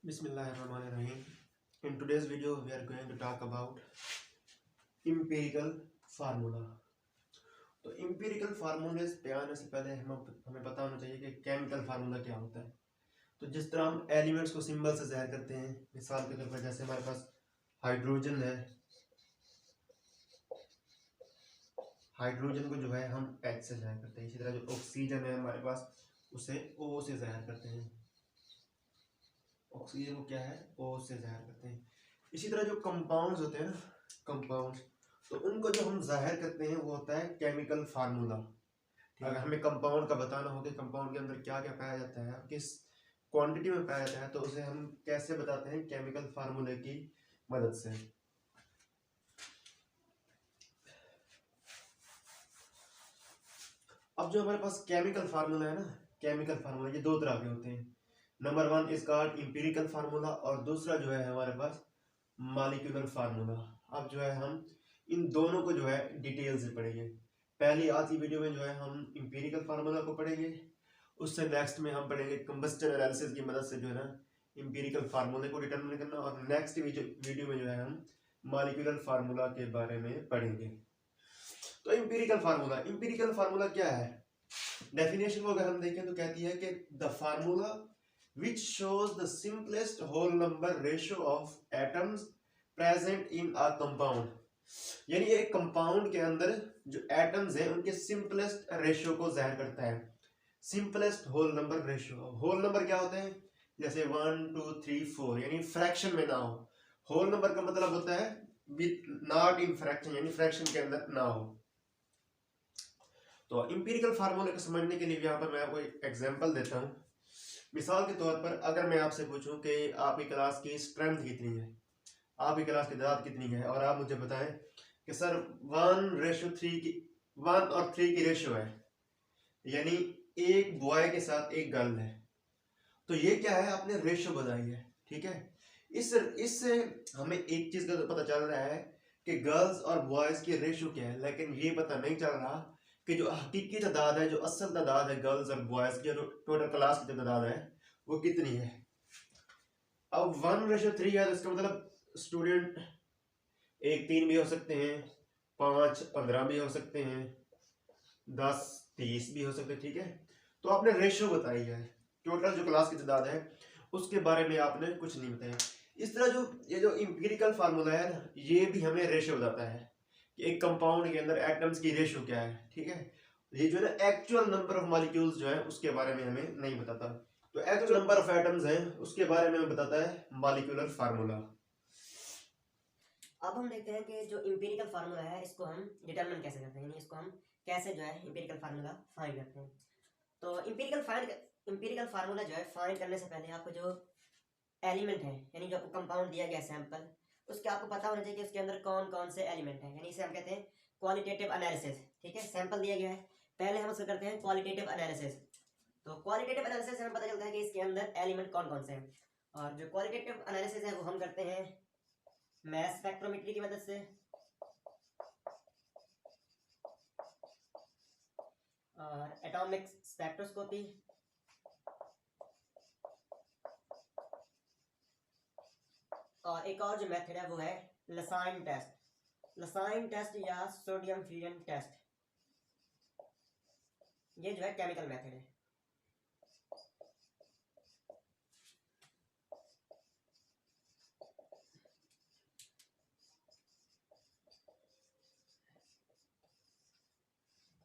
Bismillahirrahmanirrahim. In today's video, we are going to talk about empirical formula. तो empirical formulas पे आने से पहले हमें पता होना चाहिए कि chemical formula क्या होता है. तो जिस तरह हम एलिमेंट्स को सिंबल से ज़ाहिर करते हैं, मिसाल के तौर पर जैसे हमारे पास हाइड्रोजन है, हाइड्रोजन को जो है हम H से ज़ाहिर करते हैं. इसी तरह जो ऑक्सीजन है हमारे पास, उसे O से ज़ाहिर करते हैं. ऑक्सीजन को क्या है, O से ज़ाहिर करते हैं. इसी तरह जो कंपाउंड्स होते हैं ना, कंपाउंड्स, तो उनको जो हम जाहिर करते हैं वो होता है केमिकल फार्मूला. अगर हमें कंपाउंड का बताना हो कि कंपाउंड के अंदर क्या क्या पाया जाता है, किस क्वांटिटी में पाया जाता है, तो उसे हम कैसे बताते हैं, केमिकल फार्मूले की मदद से. अब जो हमारे पास केमिकल फार्मूला है ना, केमिकल फार्मूला ये दो तरह के होते हैं. Number 1 is called empirical formula और दूसरा जो है हमारे पास मॉलिक्यूलर फार्मूला. अब जो है हम इन दोनों को जो है डिटेल से पढ़ेंगे. पहली आती वीडियो में जो है हम इंपीरिकल फार्मूला को पढ़ेंगे, उससे नेक्स्ट में हम पढ़ेंगे कंबस्टन एनालिसिस की मदद से जो है ना इंपीरिकल फार्मूले को डिटरमिन करना, और नेक्स्ट वीडियो में जो है हम मॉलिक्यूलर फार्मूला के बारे में पढ़ेंगे. तो इंपीरिकल फार्मूला क्या है? डेफिनेशन को अगर हम देखें तो कहती है कि the formula which shows the simplest whole number ratio of atoms present in a compound. यानी एक कंपाउंड के अंदर जो एटम्स हैं उनके सिंपलेस्ट रेशियो को जाहिर करता है. Simplest whole number ratio. Whole number क्या होते हैं? जैसे 1 2 3 4, यानी फ्रैक्शन में ना हो. होल नंबर का मतलब होता है नॉट इन फ्रैक्शन, यानी फ्रैक्शन के अंदर ना हो. तो इंपीरिकल फार्मूले को समझने के लिए यहाँ पर मैं आपको एक एग्जांपल देता हूँ. मिसाल के तौर पर अगर मैं आपसे पूछूं कि आपकी क्लास की स्ट्रेंथ कितनी है, आपकी क्लास की तादाद कितनी है, और आप मुझे बताएं कि सर 1:3 और 3 की रेशियो है, यानी एक बॉय के साथ एक गर्ल है. तो ये क्या है, आपने रेशियो बताई है. ठीक है, इससे हमें एक चीज का तो पता चल रहा है कि गर्ल्स और बॉयज की रेशियो क्या है, लेकिन ये पता नहीं चल रहा कि जो हकीकी तादाद है, जो असल तादाद है गर्ल्स और बॉयज की, जो टोटल क्लास की तादाद है वो कितनी है. अब 1:3 है तो इसका मतलब स्टूडेंट 1 3 भी हो सकते हैं, 5 15 भी हो सकते हैं, 10 30 भी हो सकते हैं. ठीक है, तो आपने रेशियो बताई है, टोटल जो क्लास की तादाद है उसके बारे में आपने कुछ नहीं बताया. इस तरह जो ये जो इंपीरिकल फार्मूला है ना, ये भी हमें रेशियो बताता है कि एक कंपाउंड के अंदर एटम्स की रेशियो क्या है. ठीक है, ये जो है ना एक्चुअल नंबर ऑफ मॉलिक्यूल्स जो है उसके बारे में हमें नहीं बताता. तो एक्चुअल नंबर ऑफ एटम्स हैं उसके बारे में हमें बताता है मॉलिक्यूलर फार्मूला. अब हम देखते हैं कि जो इंपीरिकल फार्मूला है इसको हम डिटरमिन कैसे करते हैं, यानी इसको हम कैसे जो है इंपीरिकल फार्मूला फाइंड करते हैं. तो इंपीरिकल फार्मूला जो है फाइंड करने से पहले आपको जो एलिमेंट है, यानी जो आपको कंपाउंड दिया गया सैंपल, उसके आपको पता होना चाहिए कि उसके अंदर कौन कौन से एलिमेंट हैं, यानी इसे हम कहते हैं क्वालिटेटिव एनालिसिस. ठीक है, सैंपल दिया गया है, पहले हम उसको करते हैं क्वालिटेटिव एनालिसिस. तो क्वालिटेटिव एनालिसिस से हमें पता चलता है कि इसके अंदर एलिमेंट कौन कौन से हैं, और जो क्वालिटेटिव एनालिसिस है वो हम करते हैं मास स्पेक्ट्रोमेट्री की मदद से, और एटॉमिक स्पेक्ट्रोस्कोपी, और एक और जो मेथड है वो है लसाइन टेस्ट या सोडियम फ्यूजन टेस्ट. ये जो है केमिकल मेथड है.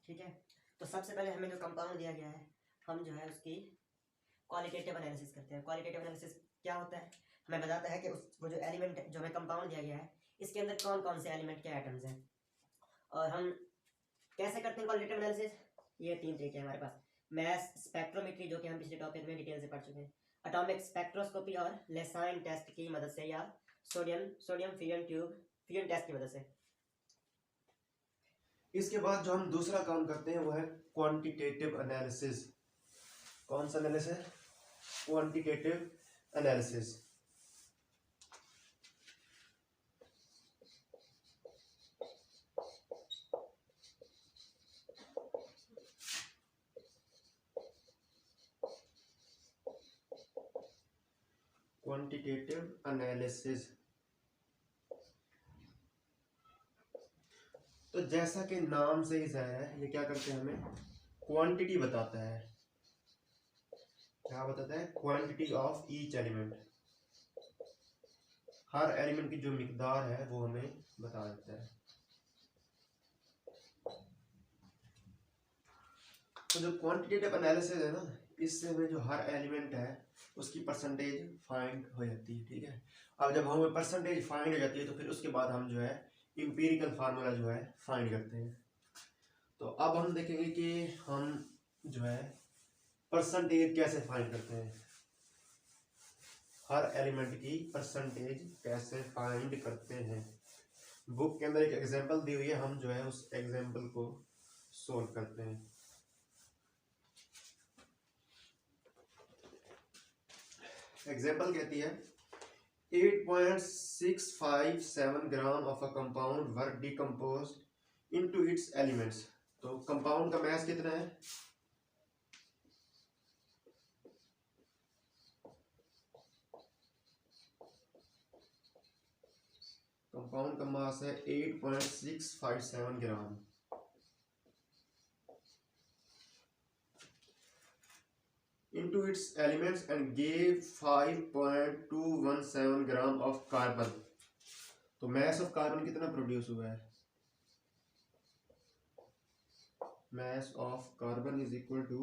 ठीक है, तो सबसे पहले हमें जो कंपाउंड दिया गया है हम जो है उसकी क्वालिटेटिव एनालिसिस करते हैं. क्वालिटेटिव एनालिसिस क्या होता है, हमें बताता है कि वो जो एलिमेंट जो हमें कंपाउंड दिया गया है इसके अंदर कौन कौन से एलिमेंट के एटम्स हैं. और हम कैसे करते हैं क्वालिटेटिव एनालिसिस, ये 3 तरीके हैं हमारे पास. मास स्पेक्ट्रोमेट्री जो कि हम पिछले टॉपिक में डिटेल से पढ़ चुके हैं, एटॉमिक स्पेक्ट्रोस्कोपी और लेसाइन टेस्ट की मदद से, या सोडियम फ्यूजन टेस्ट की मदद से. इसके बाद जो हम दूसरा काम करते हैं वो है क्वांटिटेटिव एनालिसिस. कौन सा analysis? Quantitative analysis. Quantitative analysis. तो जैसा कि नाम से ही जाहिर है, ये क्या करते हैं, हमें क्वांटिटी बताता है। क्या बताता है? Quantity of each element. Her element की जो मिकदार है वो हमें बता देता है। तो जो क्वांटिटेटिव एनालिसिस है ना, इससे हमें जो हर एलिमेंट है उसकी परसेंटेज फाइंड हो जाती है। ठीक है, अब जब हमें परसेंटेज फाइंड हो जाती है तो फिर उसके बाद हम जो है इंपीरिकल फार्मूला जो है फाइंड करते हैं। तो अब हम देखेंगे कि हम जो है परसेंटेज कैसे फाइंड करते हैं, हर एलिमेंट की परसेंटेज कैसे फाइंड करते हैं। बुक के अंदर एक एग्जांपल दी हुई है, हम जो है उस एग्जांपल को सोल्व करते हैं। एग्जांपल कहती है 8.657 gram of a compound were decomposed into its elements. तो कंपाउंड का मास कितना है? कंपाउंड का मास है 8.657 gram. into its elements and gave 5.217 gram of carbon. तो mass ऑफ कार्बन कितना प्रोड्यूस हुआ है? mass of carbon is equal to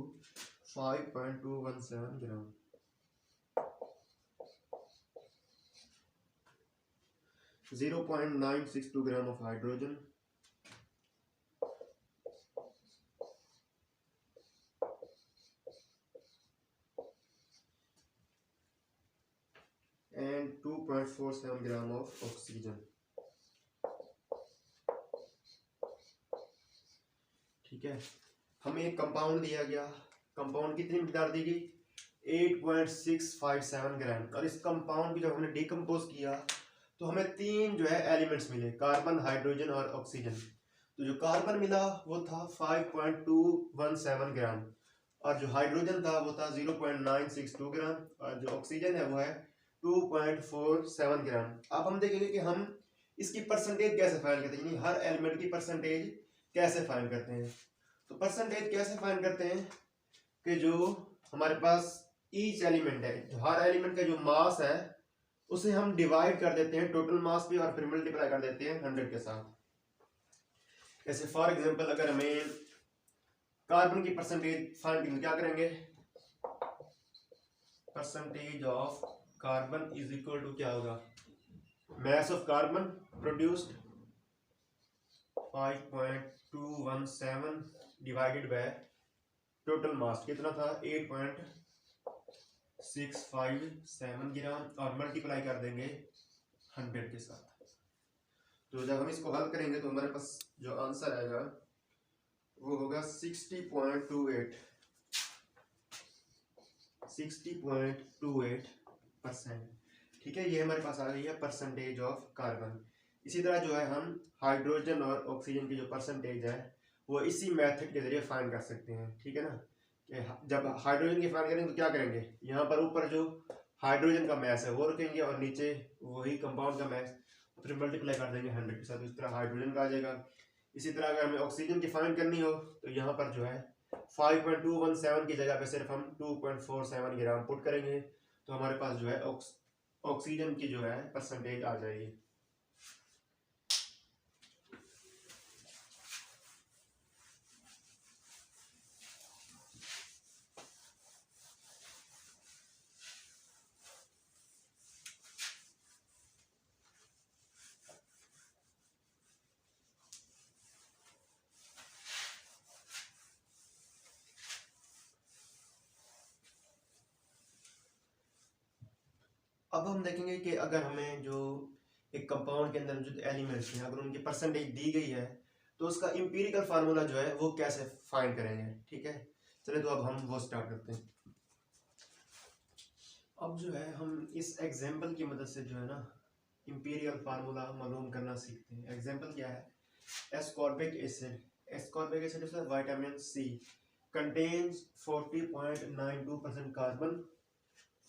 5.217 gram. Zero 0.962 gram of hydrogen, and 2.47 gram of oxygen. ठीक है, हमें एक कंपाउंड दिया गया, कंपाउंड कितनी मिकदार दी गई? 8.657 ग्राम। और इस कंपाउंड की जब हमने डिकम्पोज किया तो हमें तीन जो है एलिमेंट्स मिले, कार्बन, हाइड्रोजन और ऑक्सीजन। तो जो कार्बन मिला वो था 5.217 ग्राम, और जो हाइड्रोजन था वो था 0.962 ग्राम, और जो ऑक्सीजन है वो है 2.47 ग्राम। अब हम देखेंगे कि हम इसकी परसेंटेज कैसे फाइंड करते हैं, यानी हर एलिमेंट की परसेंटेज कैसे फाइंड करते हैं। तो परसेंटेज कैसे फाइंड करते हैं कि जो हमारे पास ईच एलिमेंट है, जो हर एलिमेंट का जो मास है उसे हम डिवाइड कर देते हैं टोटल मास पे और फिर मल्टीप्लाई कर देते हैं 100 के साथ। जैसे फॉर एग्जांपल अगर हमें कार्बन की परसेंटेज फाइंड करनी, क्या करेंगे? Percentage of carbon is equal to क्या होगा? Mass of carbon produced 5.217 divided by total mass कितना था? 8.657 ग्राम, और मल्टीप्लाई कर देंगे 100 के साथ। तो जब हम इसको हल करेंगे तो हमारे पास जो आंसर आएगा वो होगा 60.28%। ठीक है, ये हमारे पास आ गई है परसेंटेज ऑफ कार्बन। इसी तरह जो है हम हाइड्रोजन और ऑक्सीजन की जो परसेंटेज है वो इसी मेथड के जरिए फाइंड कर सकते हैं। ठीक है ना, कि जब हाइड्रोजन की फाइंड करेंगे तो क्या करेंगे, यहाँ पर ऊपर जो हाइड्रोजन का मास है वो रखेंगे और नीचे वही कंपाउंड का मास, फिर मल्टीप्लाई कर देंगे 100 के साथ, इस तरह हाइड्रोजन का आ जाएगा। इसी तरह अगर हमें ऑक्सीजन की फाइंड करनी हो तो यहाँ पर जो है 5.217 की जगह पे सिर्फ हम 2.47 ग्राम पुट करेंगे तो हमारे पास जो है ऑक्सीजन की जो है परसेंटेज आ जाएगी। अब हम देखेंगे कि अगर हमें जो एक कंपाउंड के अंदर जो एलिमेंट्स हैं अगर उनकी परसेंटेज दी गई है तो उसका इंपीरिकल फार्मूला जो है वो कैसे फाइंड करेंगे। ठीक है, चलिए तो अब हम वो स्टार्ट करते हैं। अब जो है हम इस एग्जांपल की मदद से जो है ना इंपीरियल फार्मूला मालूम करना सीखते हैं। एग्जांपल क्या है? Ascorbic acid. Ascorbic acid is vitamin C contains 40.92% carbon,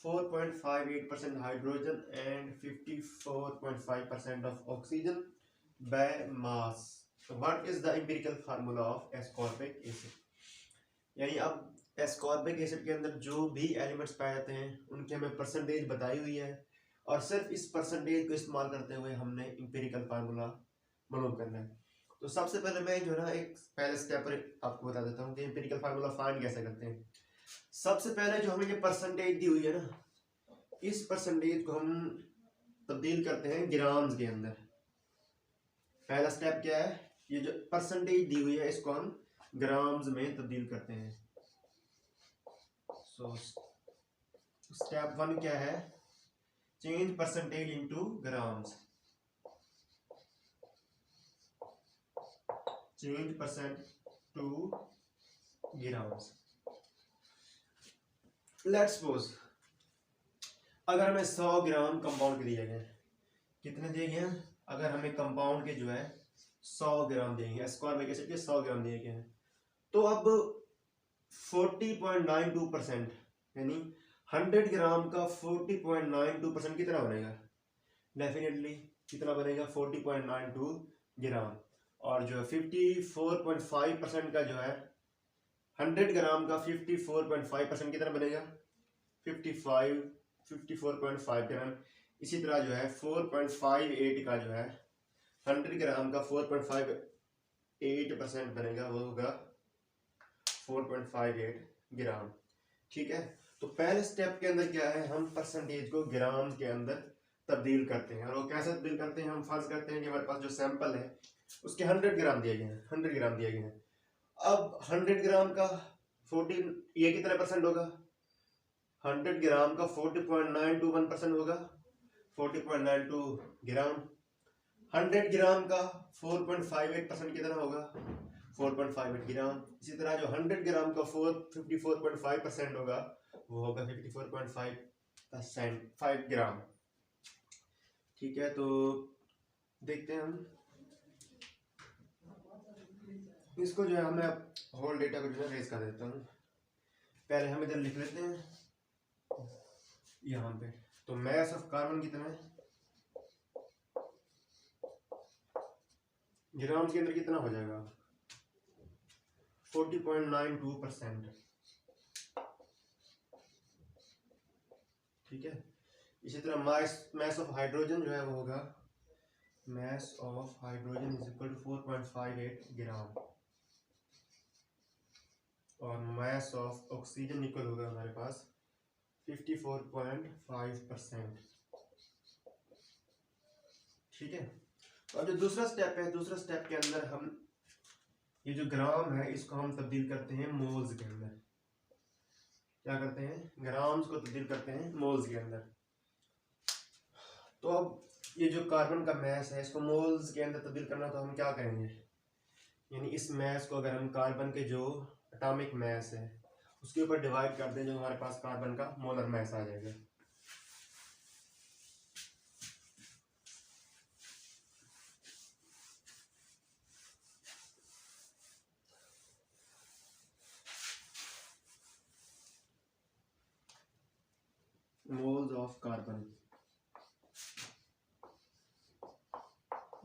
4.58% hydrogen and 54.5% of oxygen by mass. So what is the empirical formula of ascorbic acid? यानी अब ascorbic acid के अंदर जो भी एलिमेंट्स पाए जाते हैं उनकी हमें परसेंटेज बताई हुई है और सिर्फ इस परसेंटेज को इस्तेमाल करते हुए हमने इंपेरिकल फार्मूला मालूम करना है। तो सबसे पहले मैं जो है ना एक पहले स्टेप पर आपको बता देता हूँ कि इंपेरिकल फार्मूला फाइंड कैसे करते हैं। सबसे पहले जो हमें ये परसेंटेज दी हुई है ना, इस परसेंटेज को हम तब्दील करते हैं ग्राम्स के अंदर। पहला स्टेप क्या है, ये जो परसेंटेज दी हुई है इसको हम ग्राम्स में तब्दील करते हैं। सो स्टेप 1 क्या है, change percentage into grams. Change percent two grams. Let's suppose अगर हमें 100 ग्राम कंपाउंड के दिए गए, कितने दिए गए हैं, अगर हमें कंपाउंड के जो है 100 ग्राम दिए गए, एस्कॉर्बिक एसिड के 100 ग्राम दिए गए हैं, तो अब 40.92% यानी 100 ग्राम का 40.92% कितना बनेगा, डेफिनेटली कितना बनेगा 40.92 ग्राम। और जो है 54.5% का जो है 100 ग्राम का 54.5% कितना बनेगा 54.5 ग्राम। इसी तरह जो है 4.58 का जो है 100 ग्राम का 4.58% बनेगा, वो होगा 4.58 ग्राम। ठीक है, तो पहले स्टेप के अंदर क्या है, हम परसेंटेज को ग्राम के अंदर तब्दील करते हैं। और वो कैसे तब्दील करते हैं, हम फर्ज करते हैं कि हमारे पास जो सैंपल है उसके 100 ग्राम दिए गए हैं, 100 ग्राम दिए गए हैं। अब 100 ग्राम का 40 ये कितना परसेंट होगा, 100 ग्राम का 40.91% होगा, 40.92 ग्राम। 100 ग्राम का 4.58% कितना होगा, 4.58 ग्राम। इसी तरह जो 100 ग्राम का 54.5% होगा वो होगा 54.5 ग्राम। ठीक है, तो देखते हैं हम इसको जो है, मैं होल डेटा को जो है रेज कर देता हूँ। पहले हम इधर लिख लेते हैं यहाँ पे, तो मास ऑफ कार्बन कितना है, ग्राम के अंदर कितना हो जाएगा 40.92%। ठीक है, इसी तरह मास ऑफ हाइड्रोजन जो है वो होगा, mass of hydrogen is equal to 4.58 gram. और मास ऑफ ऑक्सीजन इक्वल होगा हमारे पास 54.5%। ठीक है, तो अब जो दूसरा स्टेप है, दूसरा स्टेप के अंदर हम ये जो ग्राम है इसको हम तब्दील करते हैं मोल्स के अंदर। क्या करते हैं, ग्राम्स को तब्दील करते हैं मोल्स के अंदर। तो अब ये जो कार्बन का मास है इसको मोल्स के अंदर तब्दील करना, तो हम क्या करेंगे, यानी इस मास को अगर हम कार्बन के जो एटॉमिक मास है उसके ऊपर डिवाइड कर दें, जो हमारे पास कार्बन का मोलर मास आ जाएगा। Moles of carbon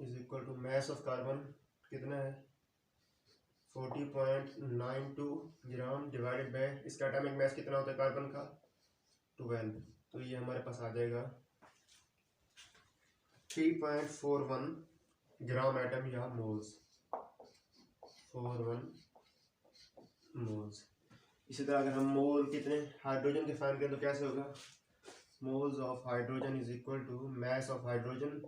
is equal to mass of carbon कितना है 40.92 ग्राम डिवाइडेड बाय इसका एटॉमिक मास कितना होता है कार्बन का 12, तो ये हमारे पास आ जाएगा 3.41 ग्राम एटम या मोल्स, 41 मोल्स। इसी तरह अगर हम मोल कितने हाइड्रोजन के फाइंड करें तो कैसे होगा, moles of hydrogen is equal to mass of hydrogen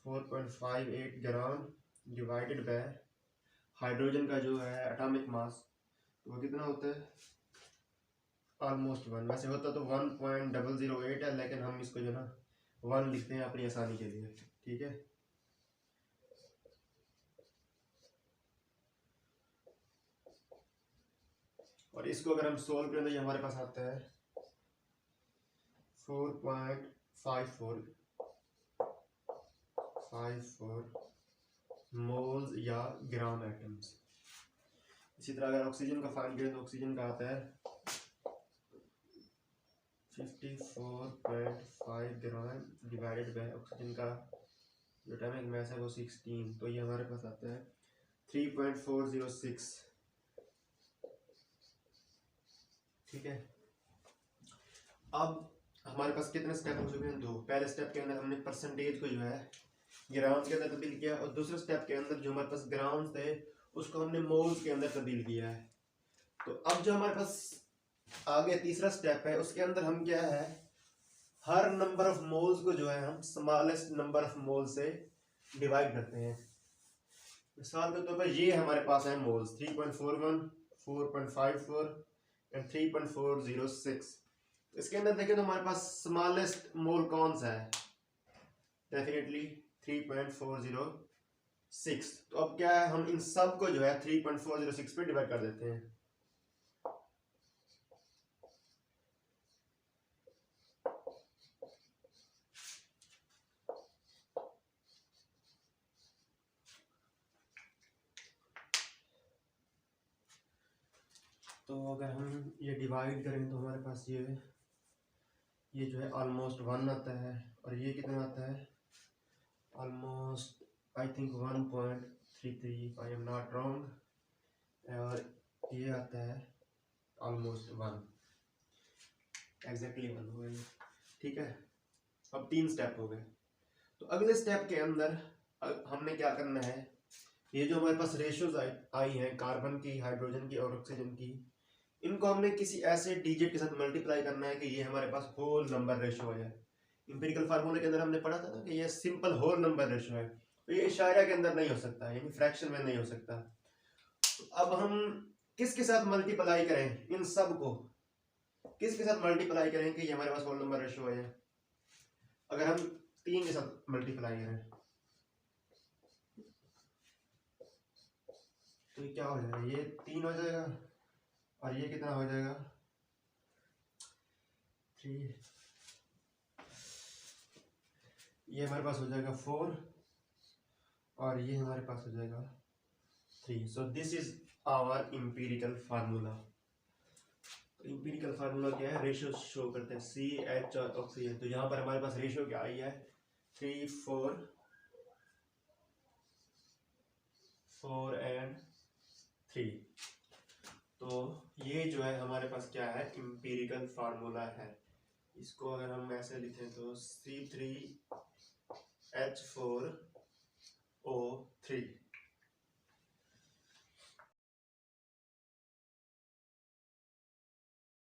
4.58 gram divided by hydrogen का जो है एटॉमिक मास वो कितना होता है ऑलमोस्ट 1, वैसे होता तो 1.008 है, लेकिन हम इसको जो ना 1 लिखते हैं अपनी आसानी के लिए। ठीक है, और इसको अगर हम सोल्व करें तो ये हमारे पास आता है 4.54 मोल्स या ग्राम एटम्स। इसी तरह अगर ऑक्सीजन का फाइंड करें तो ऑक्सीजन का आता है 54.5 ग्राम डिवाइडेड बाय ऑक्सीजन का जो एटॉमिक मास है वो 16, तो ये हमारे पास आता है 3.406। ठीक है, अब हमारे पास कितने स्टेप हो चुके हैं? 2। पहले स्टेप के अंदर हमने परसेंटेज को जो है ग्राम्स के अंदर तब्दील किया, और दूसरे स्टेप के अंदर जो हमारे पास ग्राम्स थे उसको हमने मोल्स के अंदर तब्दील किया है। तो अब जो हमारे पास आगे तीसरा स्टेप है उसके अंदर हम क्या है, हर नंबर ऑफ मोल्स को जो है हम स्मॉलेस्ट नंबर ऑफ मोल से डिवाइड करते हैं। मिसाल के तौर पर ये हमारे पास है मोल्स 3.41, 4.54 एंड 3.406। इसके अंदर देखें तो हमारे पास स्मॉलेस्ट मोल कौन सा है? डेफिनेटली 3.406। तो अब क्या है, हम इन सब को जो है 3.406 पे डिवाइड कर देते हैं। तो अगर हम ये डिवाइड करें तो हमारे पास ये जो है ऑलमोस्ट 1 आता है, और ये कितना आता है? Almost I think 1.33 if I am not wrong, और ये आता है ऑलमोस्ट 1, एग्जैक्टली 1 हो गया। ठीक है, अब 3 स्टेप हो गए। तो अगले स्टेप के अंदर हमने क्या करना है, ये जो हमारे पास रेशियोज आई हैं कार्बन की, हाइड्रोजन की और ऑक्सीजन की, इनको हमने किसी ऐसे डिजिट के साथ मल्टीप्लाई करना है कि ये हमारे पास होल नंबर रेशियो है। इंपेरिकल फार्मूले के अंदर हमने पढ़ा था ना कि ये सिंपल होल नंबर रेशियो है, तो ये इशारा के अंदर नहीं हो सकता, यानी फ्रैक्शन में नहीं हो सकता। तो अब हम किसके साथ मल्टीप्लाई करें? इन सब को किसके साथ मल्टीप्लाई करें कि ये हमारे पास होल नंबर रेशियो है? अगर हम 3 के साथ मल्टीप्लाई करें तो ये क्या हो जाएगा? ये 3 हो जाएगा, और ये कितना हो जाएगा? 3। ये हमारे पास हो जाएगा 4, और ये हमारे पास हो जाएगा 3। So this is our empirical formula. तो इंपीरिकल फार्मूला क्या है? रेशियो शो करते हैं CH और ऑक्सीजन। तो यहाँ पर हमारे पास रेशियो क्या आई है? 3, 4 एंड 3। तो ये जो है हमारे पास क्या है? इंपीरिकल फार्मूला है। इसको अगर हम ऐसे लिखें तो C3H4O3।